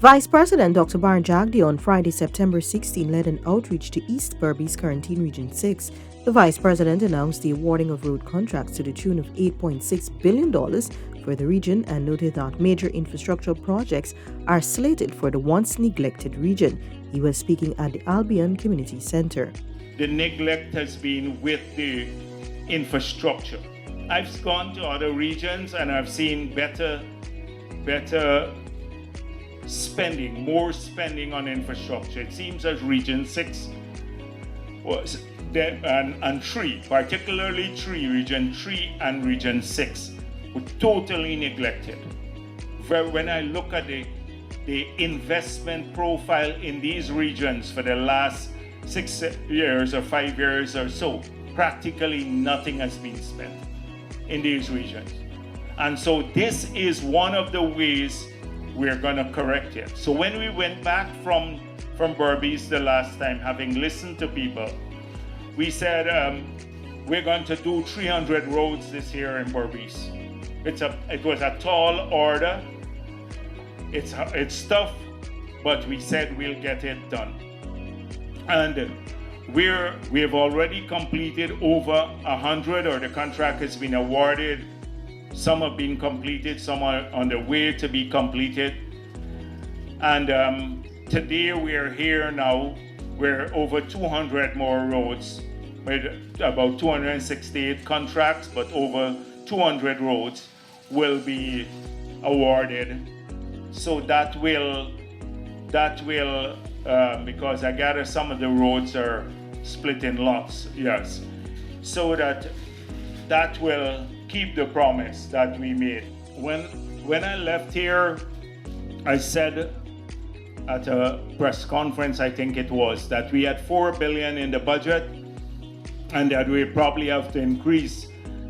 Vice President Dr. Bharrat Jagdeo on Friday, September 16, led an outreach to East Berbice, Corentyne Region 6. The Vice President announced the awarding of road contracts to the tune of $8.6 billion for the region and noted that major infrastructural projects are slated for the once neglected region. He was speaking at the Albion Community Center. The neglect has been with the infrastructure. I've gone to other regions and I've seen better spending, more spending on infrastructure. It seems as Region 6 was and 3, particularly 3, Region 3 and Region 6 were totally neglected. When I look at the investment profile in these regions for the last 6 years or 5 years or so, practically nothing has been spent in these regions. And so this is one of the ways we're going to correct it. So when we went back from Berbice the last time, having listened to people, we said we're going to do 300 roads this year in Berbice. It was a tall order. It's tough, but we said we'll get it done. And we have already completed over 100, or the contract has been awarded. Some have been completed, some are on the way to be completed. And today we are here now. We're over 200 more roads with about 268 contracts, but over 200 roads will be awarded. So that will because I gather some of the roads are split in lots, yes. So that will keep the promise that we made. When I left here, I said at a press conference, I think it was, that we had $4 billion in the budget and that we probably have to increase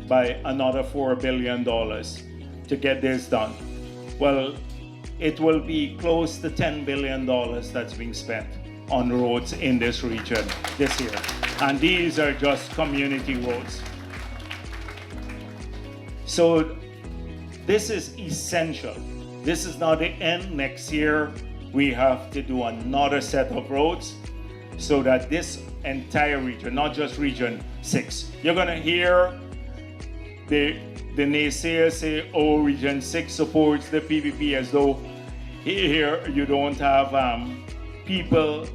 by another $4 billion to get this done. Well, it will be close to $10 billion that's being spent on roads in this region this year. And these are just community roads. So this is essential. This is not the end. Next year, we have to do another set of roads so that this entire region, not just Region 6. You're gonna hear the naysayers say, oh, Region 6 supports the PPP, as though here you don't have people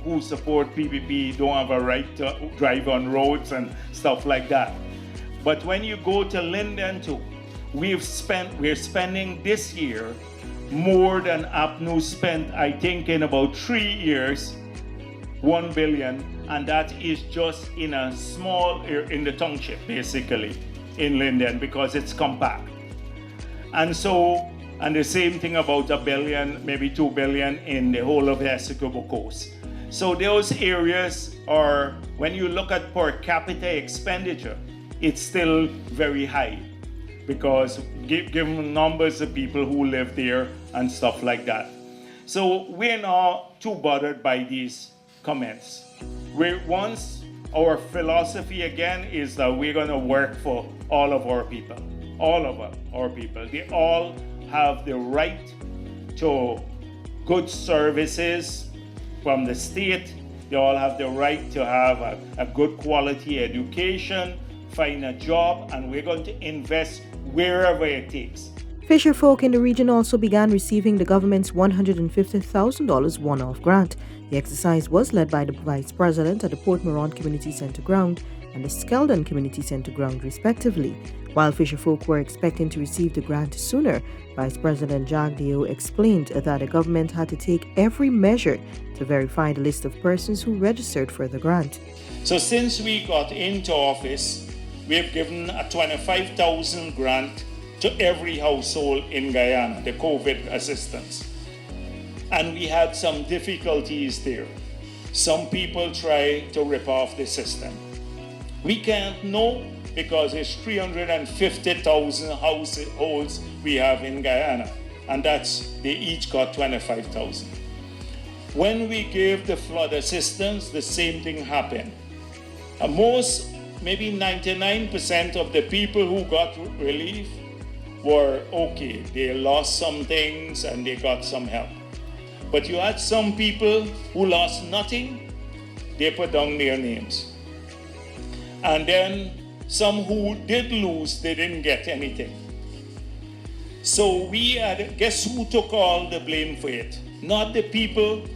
who support PPP don't have a right to drive on roads and stuff like that. But when you go to Linden too, we're spending this year more than APNU spent, I think, in about 3 years, $1 billion, and that is just in a small in the township, basically, in Linden, because it's compact. And the same thing about $1 billion, maybe $2 billion in the whole of the Essequibo Coast. So those areas are, when you look at per capita expenditure, it's still very high because given numbers of people who live there and stuff like that. So we're not too bothered by these comments. Our philosophy again is that we're going to work for all of our people. All of our people. They all have the right to good services from the state. They all have the right to have a good quality education, find a job, and we're going to invest wherever it takes. Fisherfolk in the region also began receiving the government's $150,000 one-off grant. The exercise was led by the Vice President at the Port Moran Community Center ground and the Skeldon Community Center ground, respectively. While Fisherfolk were expecting to receive the grant sooner, Vice President Jagdeo explained that the government had to take every measure to verify the list of persons who registered for the grant. So since we got into office, we have given a $25,000 grant to every household in Guyana, the COVID assistance. And we had some difficulties there. Some people try to rip off the system. We can't know because it's 350,000 households we have in Guyana, and they each got 25,000. When we gave the flood assistance, the same thing happened. Maybe 99% of the people who got relief were okay. They lost some things and they got some help. But you had some people who lost nothing, they put down their names. And then some who did lose, they didn't get anything. So guess who took all the blame for it? Not the people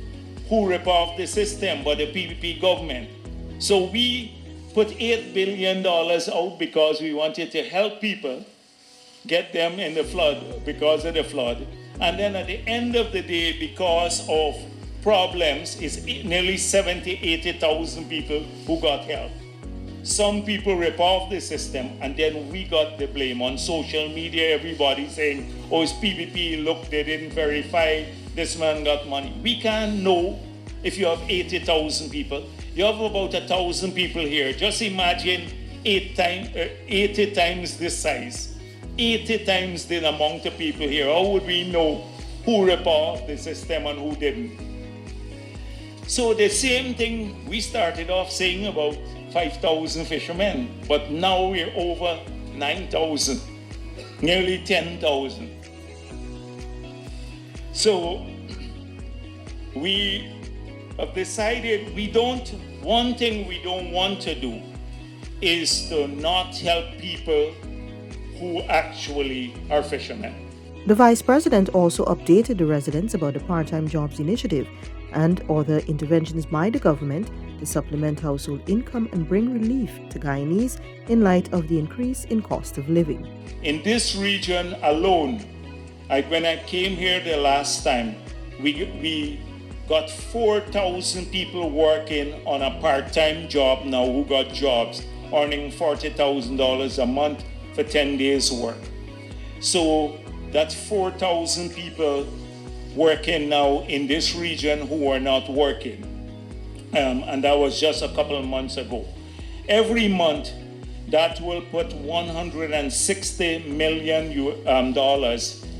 who rip off the system, but the PPP government. So we put $8 billion out because we wanted to help people, get them in the flood because of the flood. And then at the end of the day, because of problems, it's nearly 70, 80,000 people who got help. Some people rip off the system, and then we got the blame on social media. Everybody saying, oh, it's PPP, look, they didn't verify, this man got money. We can't know if you have 80,000 people. You have about 1,000 people here. Just imagine 80 times this size, 80 times the amount of people here. How would we know who ripped off the system and who didn't? So the same thing we started off saying about 5,000 fishermen, but now we're over 9,000, nearly 10,000. So we have decided one thing we don't want to do is to not help people who actually are fishermen. The Vice President also updated the residents about the Part-Time Jobs Initiative and other interventions by the government to supplement household income and bring relief to Guyanese in light of the increase in cost of living. In this region alone, when I came here the last time, we got 4,000 people working on a part-time job now who got jobs, earning $40,000 a month for 10 days work. So that's 4,000 people working now in this region who are not working. And that was just a couple of months ago. Every month, that will put $160 million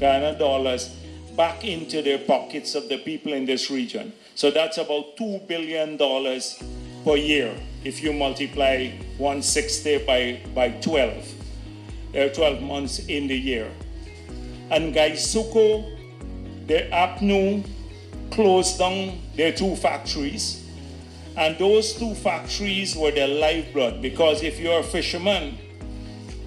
Ghana dollars back into the pockets of the people in this region. So that's about $2 billion per year if you multiply 160 by 12. There are 12 months in the year. And Gaisuko, the APNU closed down their 2 factories. And those 2 factories were the lifeblood, because if you're a fisherman,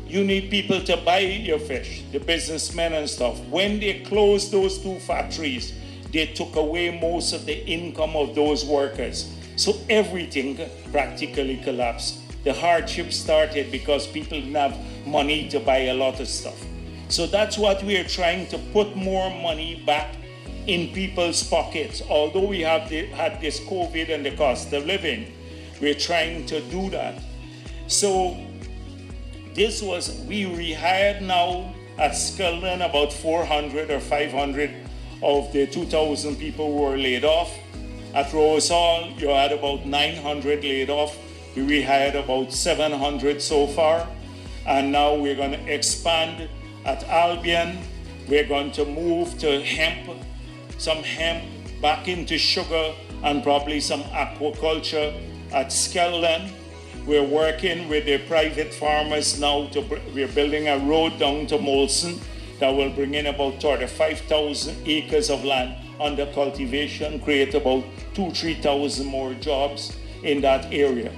you need people to buy your fish, the businessmen and stuff. When they closed those 2 factories, they took away most of the income of those workers. So everything practically collapsed. The hardship started because people didn't have money to buy a lot of stuff. So that's what we are trying to put more money back in people's pockets. Although we have had this COVID and the cost of living, we're trying to do that. So we rehired now at Skeldon about 400 or 500 of the 2,000 people who were laid off. At Rose Hall, you had about 900 laid off. We rehired about 700 so far. And now we're going to expand at Albion. We're going to move to some hemp back into sugar, and probably some aquaculture at Skeldon. We're working with the private farmers now. We're building a road down to Molson that will bring in about 35,000 acres of land under cultivation, create about 2,000-3,000 more jobs in that area.